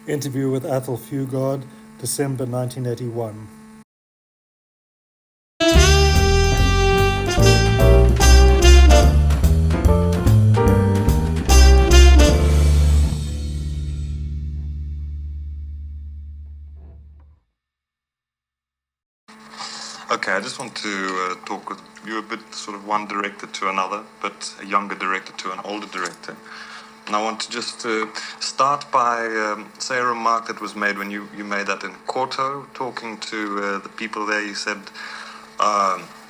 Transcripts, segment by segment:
Interview with Athol Fugard, December 1981. Okay, I just want to talk with you a bit, sort of one director to another, but a younger director to an older director. And I want to just start by, say, a remark that was made when you made that in Korto, talking to the people there. You said,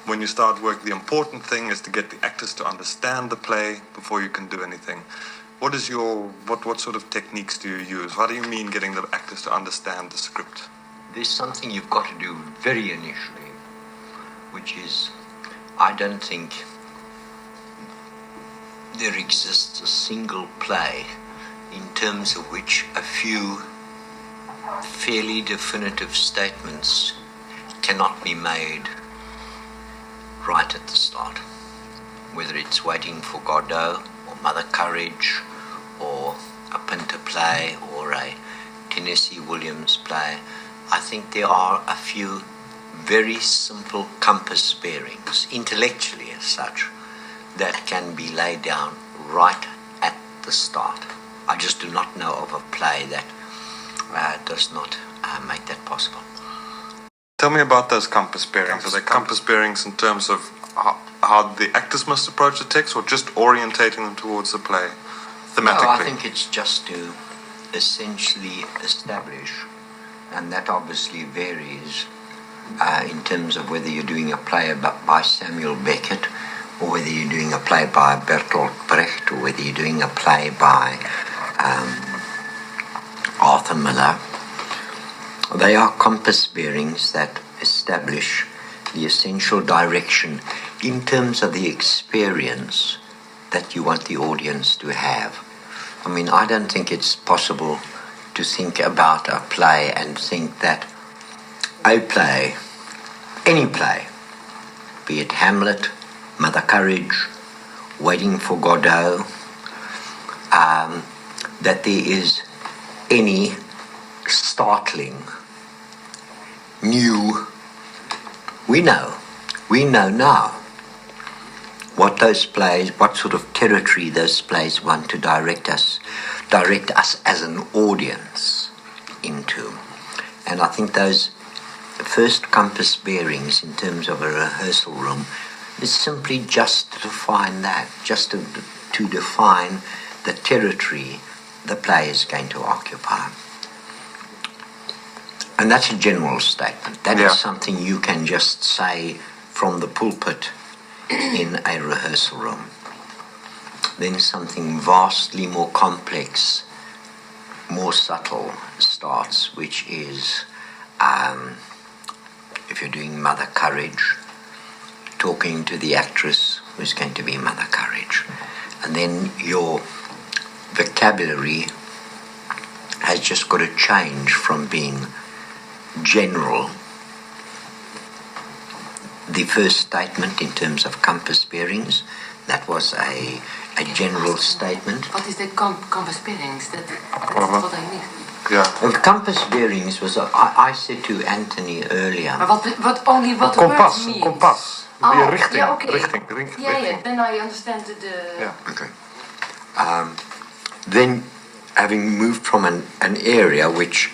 when you start work, the important thing is to get the actors to understand the play before you can do anything. What is what sort of techniques do you use? What do you mean getting the actors to understand the script? There's something you've got to do very initially, which is, I don't think there exists a single play in terms of which a few fairly definitive statements cannot be made right at the start. Whether it's Waiting for Godot, or Mother Courage, or a Pinter play, or a Tennessee Williams play, I think there are a few very simple compass bearings, intellectually as such, that can be laid down right at the start. I just do not know of a play that does not make that possible. Tell me about those compass bearings. Are they compass bearings in terms of how the actors must approach the text, or just orientating them towards the play thematically? No, I think it's just to essentially establish, and that obviously varies in terms of whether you're doing a play by Samuel Beckett, or whether you're doing a play by Bertolt Brecht, or whether you're doing a play by Arthur Miller. They are compass bearings that establish the essential direction in terms of the experience that you want the audience to have. I mean, I don't think it's possible to think about a play and think that a play, any play, be it Hamlet, Mother Courage, Waiting for Godot, that there is any startling, new. We know now what those plays, what sort of territory those plays want to direct us as an audience into. And I think those first compass bearings in terms of a rehearsal room is simply just to define that, just to define the territory the play is going to occupy. And that's a general statement. That is something you can just say from the pulpit in a rehearsal room. Then something vastly more complex, more subtle starts, which is, if you're doing Mother Courage, talking to the actress who's going to be Mother Courage. And then your vocabulary has just got to change from being general. The first statement in terms of compass bearings, that was a general statement. What is the compass bearings? That's what I need. Yeah. Well, compass bearings was, I said to Anthony earlier. Maar what only what the Kompas, word means. kompas. Oh, Richting, yeah, okay. richting. Yeah, then I understand the... Yeah. Okay. Then, having moved from an area which,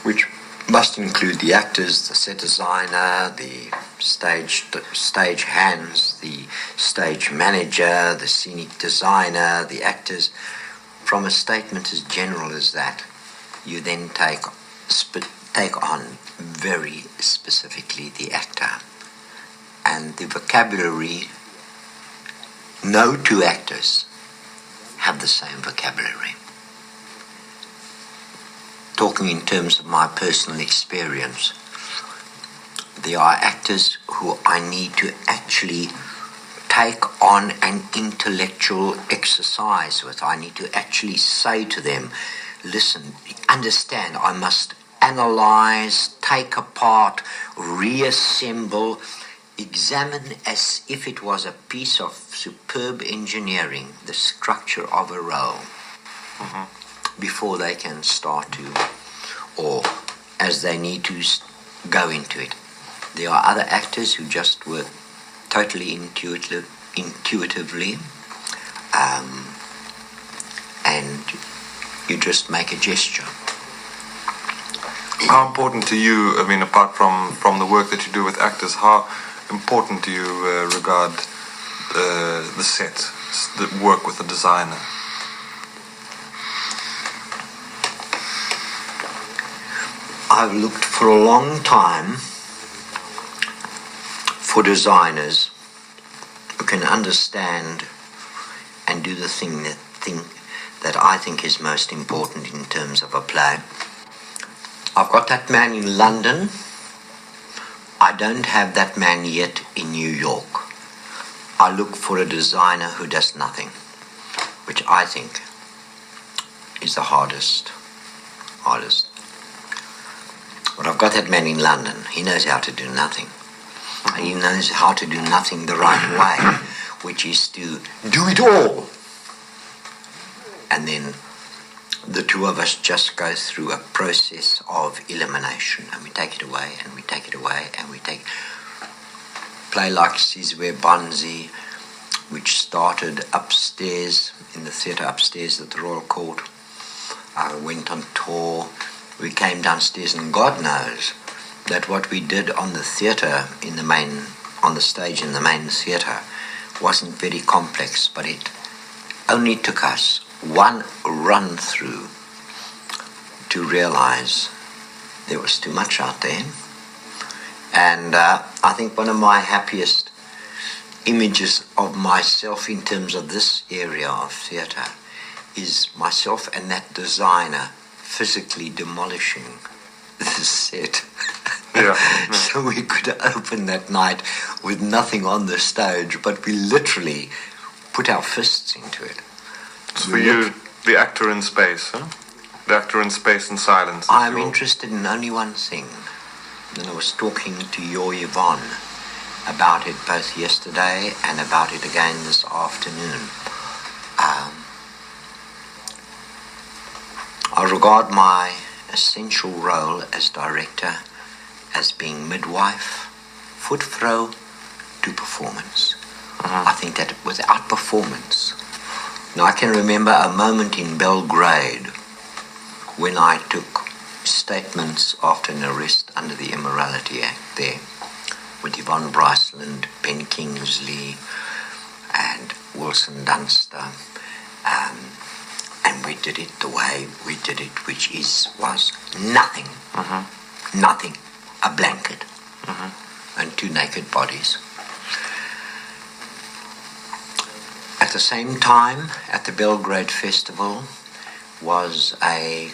which must include the actors, the set designer, the stage hands, the stage manager, the scenic designer, the actors. From a statement as general as that, you then take on very specifically the actor. And the vocabulary, no two actors have the same vocabulary. Talking in terms of my personal experience, there are actors who I need to actually take on an intellectual exercise with. I need to actually say to them, listen, understand, I must analyze, take apart, reassemble, examine as if it was a piece of superb engineering, the structure of a role. Mm-hmm. before they can start to, or as they need to go into it. There are other actors who just work totally intuitively, and you just make a gesture. How important to you, I mean, apart from the work that you do with actors, how important do you regard the set, the work with the designer? I've looked for a long time for designers who can understand and do the thing that I think is most important in terms of a play. I've got that man in London. I don't have that man yet in New York. I look for a designer who does nothing, which I think is the hardest. But I've got that man in London. He knows how to do nothing. He knows how to do nothing the right way, which is to do it all. And then the two of us just go through a process of elimination, and we take it away, and we take it away, and we take play like Sizwe Banzi, which started upstairs in the theatre upstairs at the Royal Court. I went on tour. We came downstairs, and God knows that what we did on the theatre on the stage in the main theatre wasn't very complex, but it only took us one run through to realize there was too much out there. And I think one of my happiest images of myself in terms of this area of theatre is myself and that designer physically demolishing the set. Yeah. So we could open that night with nothing on the stage, but we literally put our fists into it. So for you, the actor in space, huh? The actor in space and silence. I'm interested in only one thing. And I was talking to your Yvonne about it both yesterday and about it again this afternoon. I regard my essential role as director as being midwife, foot throw to performance. I think that without performance, now I can remember a moment in Belgrade when I took statements after an arrest under the Immorality Act there with Yvonne Bryceland, Ben Kingsley and Wilson Dunster, and we did it the way we did it, which was nothing, nothing, a blanket and two naked bodies. At the same time, at the Belgrade Festival, was a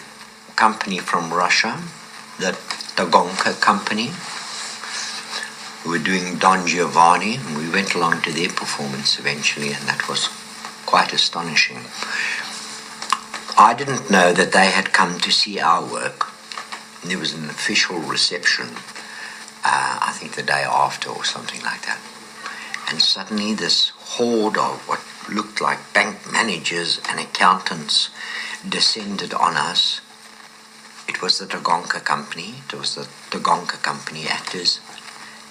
company from Russia, the Tagonka company, who were doing Don Giovanni, and we went along to their performance eventually, and that was quite astonishing. I didn't know that they had come to see our work. There was an official reception, I think the day after or something like that. And suddenly this horde of what looked like bank managers and accountants descended on us. It was the Tagonka company. It was the Tagonka company actors.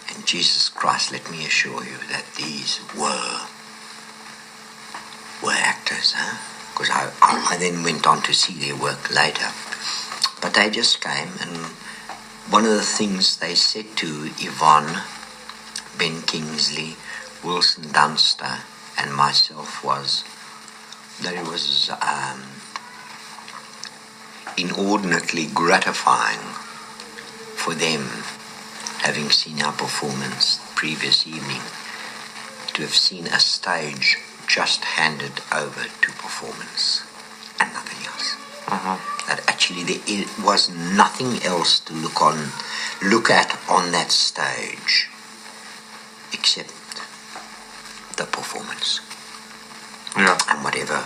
And Jesus Christ, let me assure you that these were actors, huh? Because I then went on to see their work later. But they just came, and one of the things they said to Yvonne, Ben Kingsley, Wilson Dunster, and myself was that it was inordinately gratifying for them, having seen our performance the previous evening, to have seen a stage just handed over to performance and nothing else. That actually there was nothing else to look at on that stage except the performance. Yeah. And whatever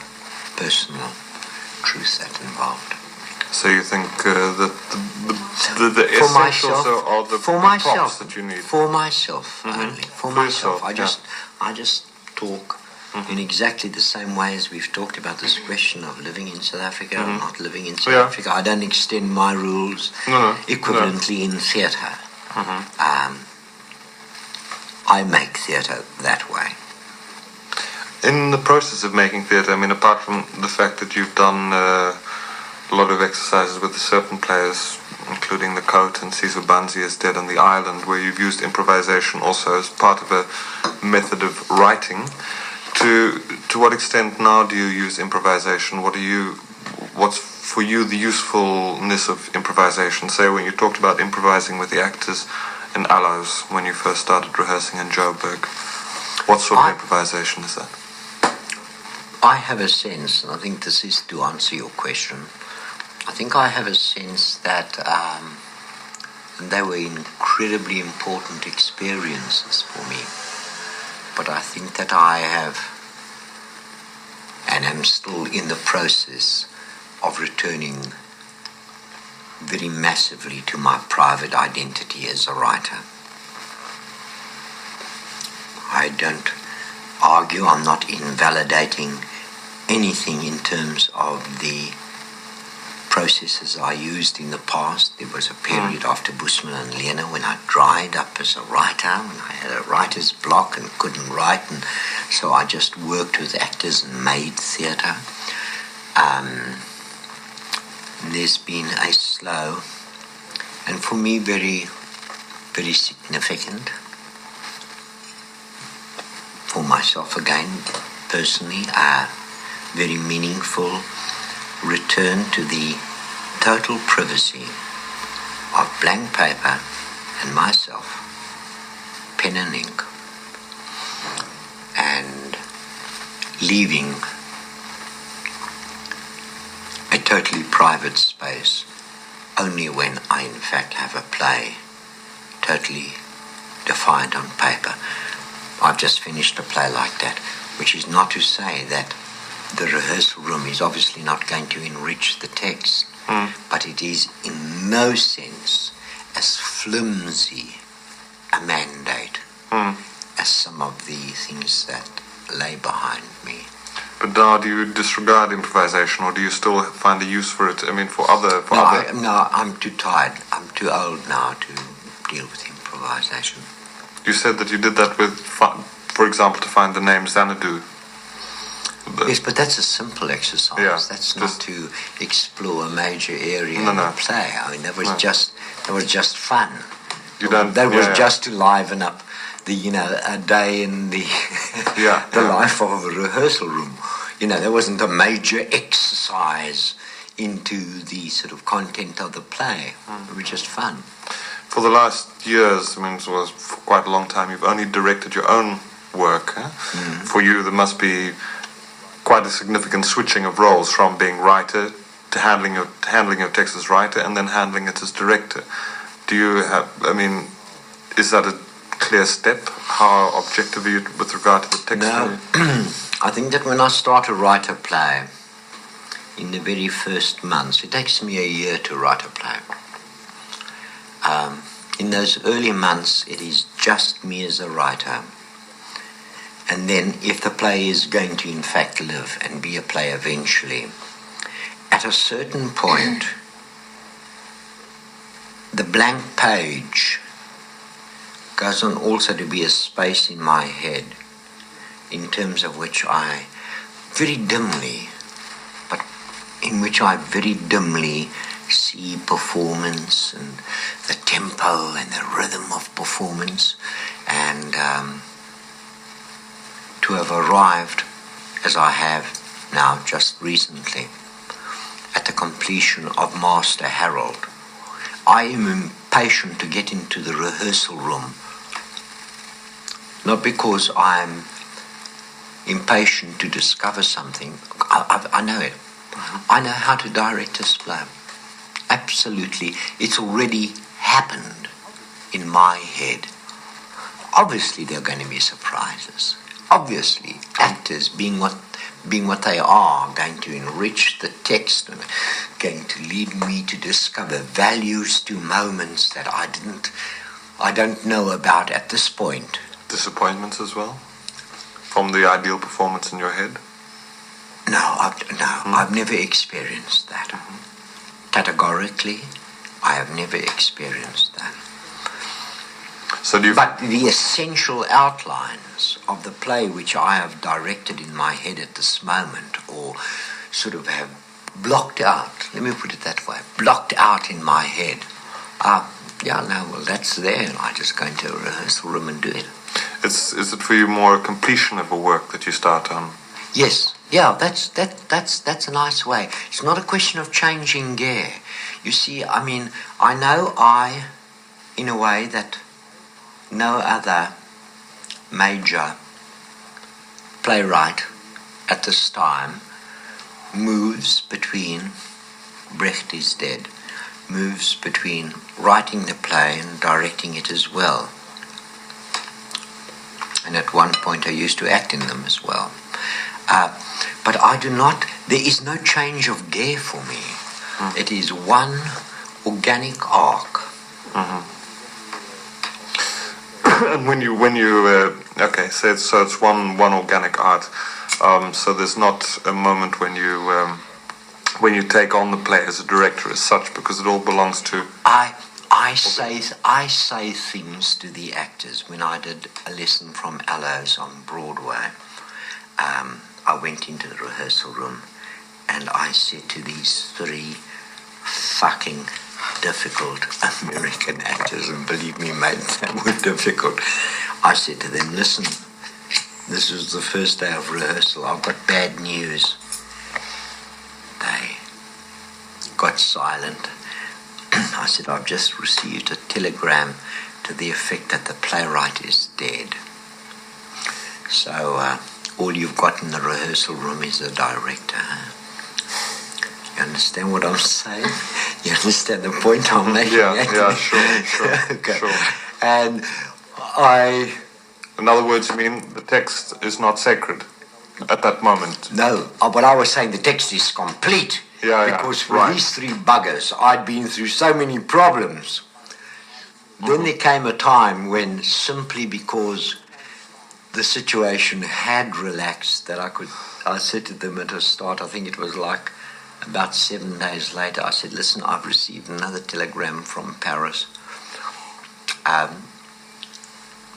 personal truth that involved. So you think that the essentials are the props that you need? For myself only. For myself. Yourself, I just talk in exactly the same way as we've talked about this question of living in South Africa or not living in South Africa. I don't extend my rules equivalently in theatre. I make theatre that way. In the process of making theatre, I mean, apart from the fact that you've done a lot of exercises with the serpent players, including the coat and Caesar Banzi is Dead on the Island, where you've used improvisation also as part of a method of writing, to what extent now do you use improvisation? What's for you the usefulness of improvisation? Say when you talked about improvising with the actors in Aloes when you first started rehearsing in Joburg, what sort of improvisation is that? I have a sense, and I think this is to answer your question, I think I have a sense that they were incredibly important experiences for me. But I think that I have, and am still in the process of returning very massively to my private identity as a writer. I don't argue, I'm not invalidating anything in terms of the processes I used in the past. There was a period after Bushman and Lena when I dried up as a writer, when I had a writer's block and couldn't write, and so I just worked with actors and made theatre. There's been a slow, and for me very, very significant, for myself again, personally, a very meaningful return to the total privacy of blank paper and myself, pen and ink, and leaving a totally private space only when I in fact have a play totally defined on paper. I've just finished a play like that, which is not to say that the rehearsal room is obviously not going to enrich the text, but it is in no sense as flimsy a mandate as some of the things that lay behind me. But now, do you disregard improvisation, or do you still find a use for it? I mean, I'm too tired. I'm too old now to deal with improvisation. You said that you did that with, for example, to find the name Xanadu. Yes, but that's a simple exercise. Yeah, that's not to explore a major area in a play. I mean, that was just fun. That was just to liven up a day in the life of a rehearsal room. There wasn't a major exercise into the sort of content of the play. It was just fun. For the last years, I mean, it was for quite a long time, you've only directed your own work. For you, there must be quite a significant switching of roles from being writer to handling your text as writer and then handling it as director. Do you have, I mean, is that a clear step? How objective are you with regard to the text? No, I think that when I start to write a play, in the very first months, it takes me a year to write a play. In those early months, it is just me as a writer. And then, if the play is going to in fact live and be a play eventually, at a certain point, the blank page goes on also to be a space in my head in terms of which I very dimly see performance and the tempo and the rhythm of performance, and to have arrived, as I have now just recently, at the completion of Master Harold. I am impatient to get into the rehearsal room, not because I'm impatient to discover something. I know it. I know how to direct this play. Absolutely. It's already happened in my head. Obviously, there are going to be surprises. Obviously, actors, being what they are, going to enrich the text and going to lead me to discover values to moments that I don't know about at this point. Disappointments as well? from the ideal performance in your head? No, I've never experienced that. Categorically, I have never experienced that. So But the essential outlines of the play which I have directed in my head at this moment, or sort of have blocked out, let me put it that way, blocked out in my head, that's there, and I just go into a rehearsal room and do it. Is it for you more a completion of a work that you start on? Yes, yeah, that's a nice way. It's not a question of changing gear. You see, I mean, I know in a way that no other major playwright at this time moves between, Brecht is dead, moves between writing the play and directing it as well. And at one point I used to act in them as well. But I do not, there is no change of gear for me. It is one organic arc. And when you okay, so it's one organic art. So there's not a moment when you take on the play as a director as such, because it all belongs to. I say things to the actors. When I did a lesson from Aloes on Broadway, I went into the rehearsal room and I said to these three fucking difficult American actors, and believe me, mate, they were difficult. I said to them, listen, this is the first day of rehearsal. I've got bad news. They got silent. I said, I've just received a telegram to the effect that the playwright is dead. So all you've got in the rehearsal room is the director. You understand what I'm saying? You understand the point I'm making? Yeah, sure. Okay. Sure. And in other words, you mean the text is not sacred at that moment? No, but I was saying the text is complete. Because for these three buggers, I'd been through so many problems. Then there came a time when, simply because the situation had relaxed, that I said to them at the start, I think it was like about 7 days later, I said, listen, I've received another telegram from Paris.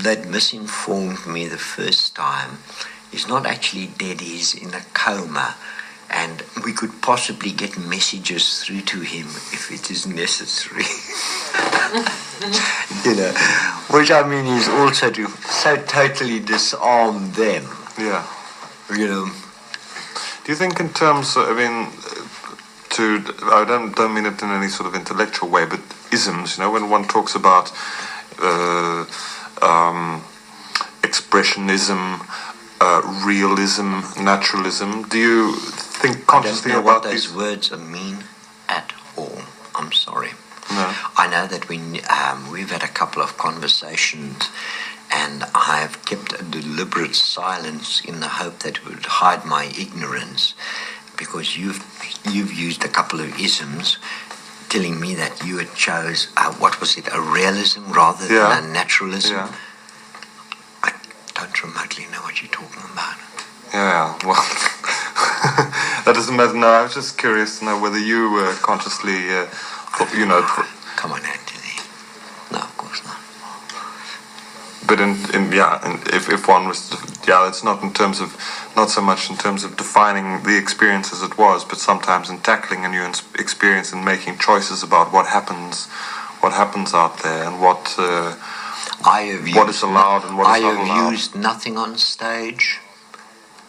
They'd misinformed me the first time. He's not actually dead, he's in a coma. And we could possibly get messages through to him if it is necessary. Which I mean is also to so totally disarm them. Yeah. Do you think in terms, I don't mean it in any sort of intellectual way, but isms, when one talks about expressionism, realism, naturalism, do you think consciously about these? I don't know what those words mean at all. I'm sorry. No. I know that we've had a couple of conversations, and I've kept a deliberate silence in the hope that it would hide my ignorance, because you've used a couple of isms, telling me that you had chose a realism rather than a naturalism. Yeah. I don't remotely know what you're talking about. Yeah, well, that doesn't matter. No, I was just curious to know whether you consciously, Come on, Anthony. No, of course not. But if one was, it's not so much in terms of defining the experience as it was, but sometimes in tackling a new experience and making choices about what happens out there, and what is allowed and what is not allowed. I have used nothing on stage.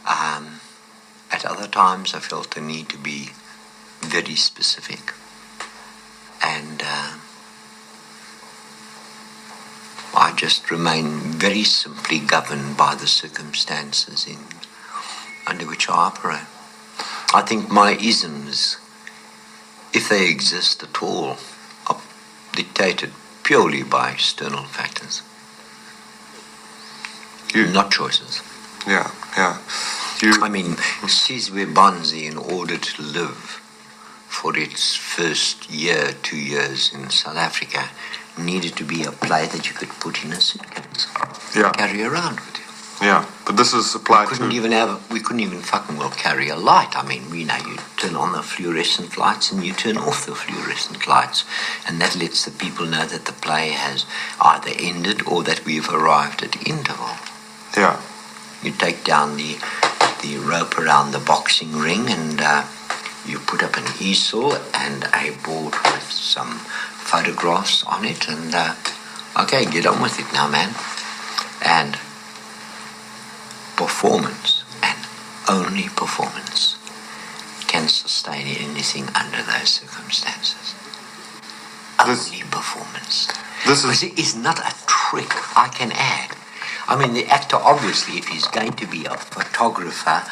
At other times I felt the need to be very specific. And I just remain very simply governed by the circumstances under which I operate. I think my isms, if they exist at all, are dictated purely by external factors. Not choices. Yeah. Sizwe Banzi, in order to live for its first year, 2 years in South Africa, needed to be a play that you could put in a suitcase. Yeah. Carry around with you. Yeah, but this is applied we to... couldn't even fucking well carry a light. I mean, you turn on the fluorescent lights and you turn off the fluorescent lights. And that lets the people know that the play has either ended or that we've arrived at interval. Yeah. You take down the rope around the boxing ring and you put up an easel and a board with some photographs on it and, okay, get on with it now, man. And performance, and only performance, can sustain anything under those circumstances. Only performance. This is not a trick I can add. I mean, the actor, obviously, if he's going to be a photographer,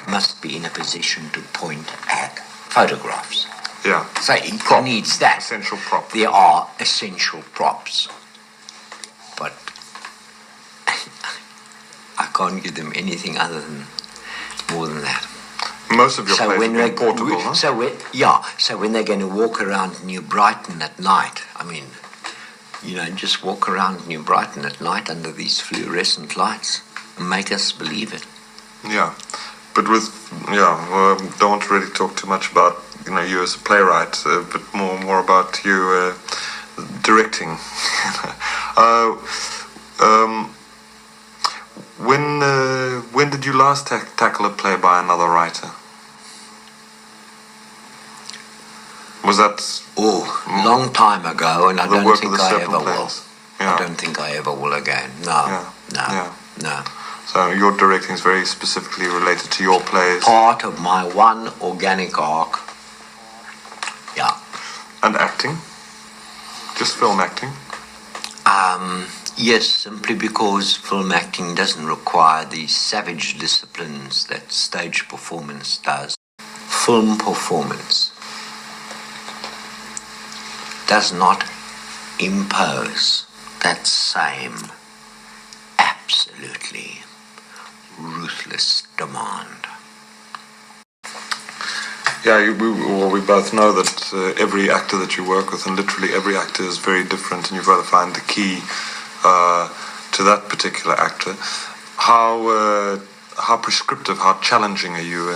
must be in a position to point at photographs. Yeah. So he needs that. Essential prop. There are essential props. But I can't give them anything more than that. Most of your plays are portable, huh? So when they're going to walk around New Brighton at night, I mean, just walk around New Brighton at night under these fluorescent lights and make us believe it. Yeah, but don't want to really talk too much about you as a playwright, but more about you directing. When did you last tackle a play by another writer? Was that long time ago, and I don't think I ever will. Yeah. I don't think I ever will again. No. So your directing is very specifically related to your plays. Part of my one organic arc. Yeah. And acting? Just film acting? Yes, simply because film acting doesn't require the savage disciplines that stage performance does. Film performance does not impose that same absolutely ruthless demand. Yeah, we both know that every actor that you work with, and literally every actor is very different, and you've got to find the key to that particular actor. How prescriptive, how challenging are you?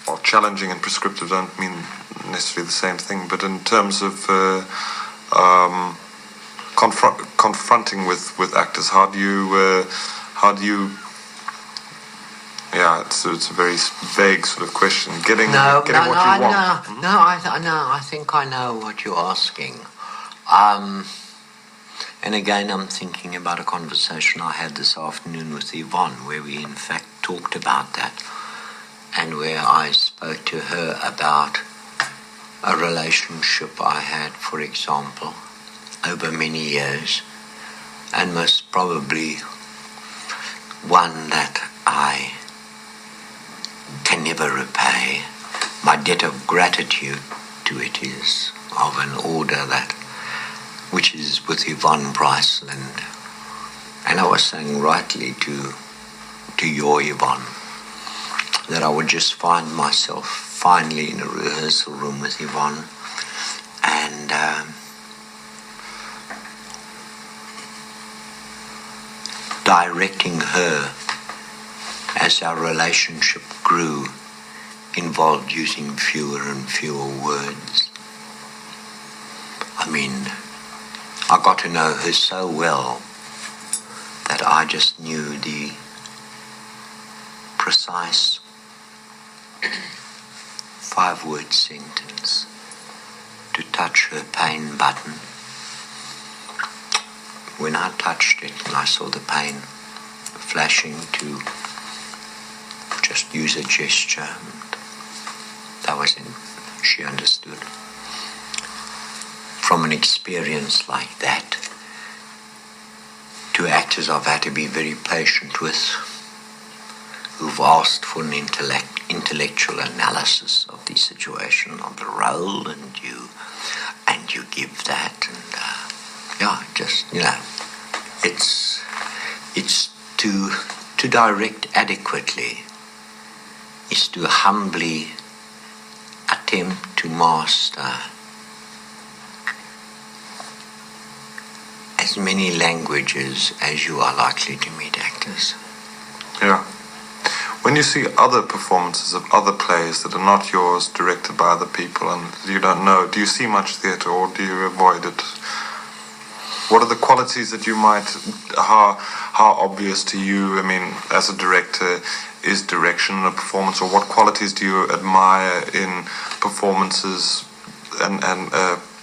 Or challenging and prescriptive don't mean necessarily the same thing, but in terms of confronting with actors, how do you? Yeah, it's a very vague sort of question. Getting what you want. I think I know what you're asking. And again, I'm thinking about a conversation I had this afternoon with Yvonne, where we in fact talked about that, and where I spoke to her about a relationship I had, for example, over many years, and most probably one that I can never repay. My debt of gratitude to it is of an order which is with Yvonne Bryceland. And I was saying rightly to your Yvonne that I would just find myself finally in a rehearsal room with Yvonne and directing her as our relationship grew involved using fewer and fewer words. I mean, I got to know her so well that I just knew the precise 5-word sentence to touch her pain button. When I touched it and I saw the pain flashing, to just use a gesture, and that was it. She understood. From an experience like that, to actors I've had to be very patient with, who've asked for an intellectual analysis of the situation, of the role, and you give that, and it's to direct adequately is to humbly attempt to master as many languages as you are likely to meet actors. Yeah. When you see other performances of other plays that are not yours, directed by other people, and you don't know, do you see much theatre or do you avoid it? What are the qualities that you might, how obvious to you, I mean, as a director, is direction in a performance, or what qualities do you admire in performances and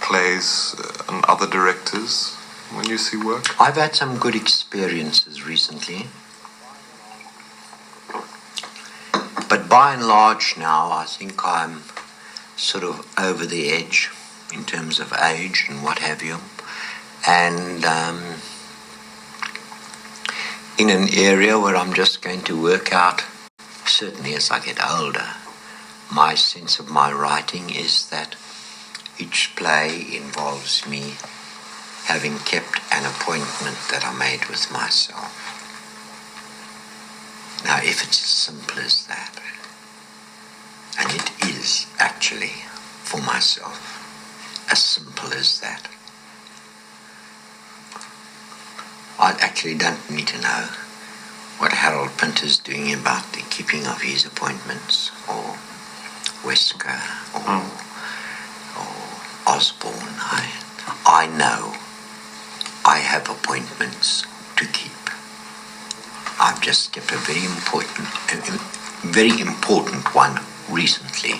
plays and other directors when you see work? I've had some good experiences recently. But by and large now, I think I'm sort of over the edge in terms of age and what have you. And in an area where I'm just going to work out, certainly as I get older, my sense of my writing is that each play involves me having kept an appointment that I made with myself. Now, if it's as simple as that, and it is actually for myself as simple as that, I actually don't need to know what Harold Pinter's doing about the keeping of his appointments, or Wesker, or Osborne. I know I have appointments to keep. I've just kept a very important one recently.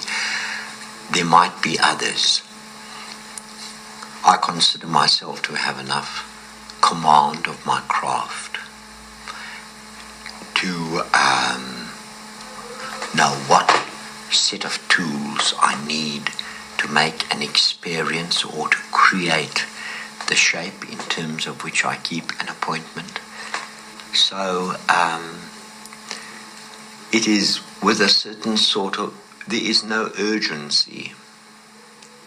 There might be others. I consider myself to have enough command of my craft to know what set of tools I need to make an experience or to create the shape in terms of which I keep an appointment. So it is with a certain sort of, there is no urgency.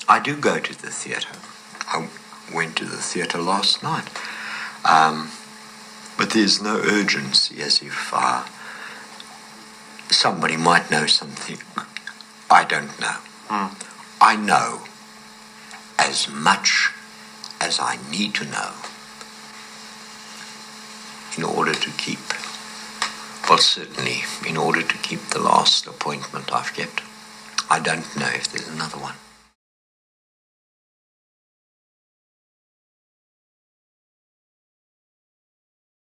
I do go to the theatre. I went to the theatre last night. But there's no urgency, as if somebody might know something I don't know. I know as much as I need to know in order to keep, well, certainly in order to keep the last appointment I've kept. I don't know if there's another one.